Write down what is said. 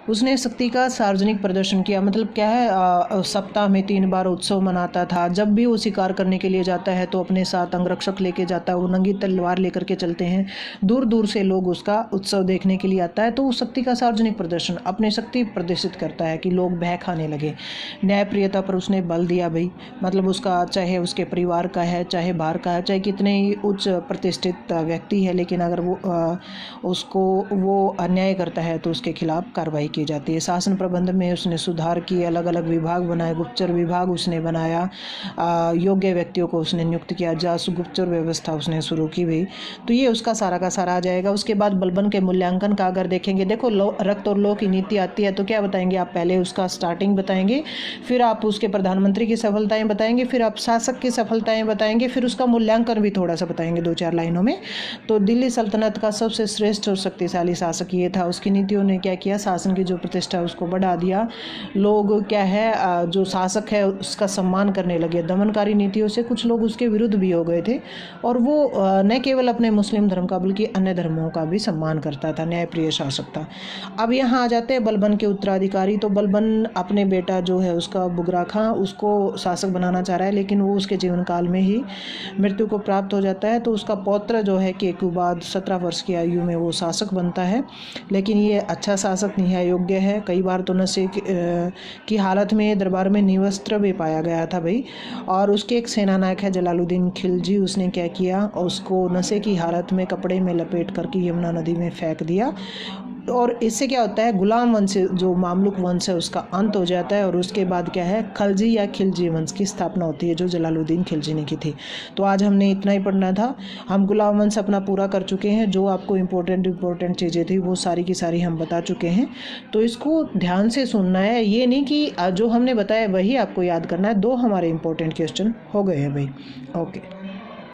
उसने शक्ति का सार्वजनिक प्रदर्शन किया। मतलब क्या है, सप्ताह में 3 बार उत्सव मनाता था। जब भी वो शिकार करने के लिए जाता है तो अपने साथ अंगरक्षक लेके जाता है, वो नंगी तलवार लेकर के चलते हैं। दूर दूर से लोग उसका उत्सव देखने के लिए आता है। तो वो शक्ति का सार्वजनिक प्रदर्शन अपनी शक्ति प्रदर्शित करता है कि लोग भय खाने लगे। न्यायप्रियता पर उसने बल दिया भाई। मतलब उसका चाहे उसके परिवार का है, चाहे बाहर का है, चाहे कितने ही उच्च प्रतिष्ठित व्यक्ति है, लेकिन अगर उसको वो अन्याय करता है तो उसके खिलाफ कार्रवाई की जाती है। शासन प्रबंध में उसने सुधार किए, अलग अलग विभाग बनाए, गुप्तचर विभाग उसने बनाया, योग्य व्यक्तियों को उसने नियुक्त किया, जासूस गुप्तचर व्यवस्था उसने शुरू की भाई। तो ये उसका सारा का सारा आ जाएगा। उसके बाद बलबन के मूल्यांकन का अगर देखेंगे, देखो रक्त और लौ की नीति आती है तो क्या बताएंगे आप, पहले उसका स्टार्टिंग बताएंगे, फिर आप उसके प्रधानमंत्री की सफलताएं बताएंगे, फिर आप शासक की सफलताएं बताएंगे, फिर उसका मूल्यांकन भी थोड़ा सा बताएंगे 2-4 लाइनों में। तो दिल्ली सल्तनत का सबसे श्रेष्ठ और शक्तिशाली शासक ये था। उसकी नीतियों ने क्या किया, शासन की जो प्रतिष्ठा है उसको बढ़ा दिया। लोग क्या है, जो शासक है उसका सम्मान करने लगे। दमनकारी नीतियों से कुछ लोग उसके विरुद्ध भी हो गए थे, और वो न केवल अपने मुस्लिम धर्म का बल्कि अन्य धर्मों का भी सम्मान करता था। न्यायप्रिय शासक था। अब यहाँ आ जाते हैं बलबन के उत्तराधिकारी। तो बलबन अपने बेटा जो है उसका बुगरा खां, उसको शासक बनाना चाह रहा है, लेकिन वो उसके जीवन काल में ही मृत्यु को प्राप्त हो जाता है। तो उसका पौत्र जो है केकू बाद 17 वर्ष की आयु में वो शासक बनता है, लेकिन ये अच्छा शासक नहीं है, योग्य है। कई बार तो नशे की हालत में दरबार में निवस्त्र भी पाया गया था भाई। और उसके एक सेनानायक है जलालुद्दीन खिलजी, उसने क्या किया, उसको नशे की हालत में कपड़े में लपेट करके यमुना नदी में फेंक दिया। और इससे क्या होता है, गुलाम वंश जो मामलुक वंश है उसका अंत हो जाता है, और उसके बाद क्या है, खलजी या खिलजी वंश की स्थापना होती है जो जलालुद्दीन खिलजी ने की थी। तो आज हमने इतना ही पढ़ना था। हम गुलाम वंश अपना पूरा कर चुके हैं। जो आपको इम्पोर्टेंट चीज़ें थी वो सारी की सारी हम बता चुके हैं। तो इसको ध्यान से सुनना है, ये नहीं कि जो हमने बताया वही आपको याद करना है। 2 हमारे इम्पोर्टेंट क्वेश्चन हो गए हैं भाई। ओके।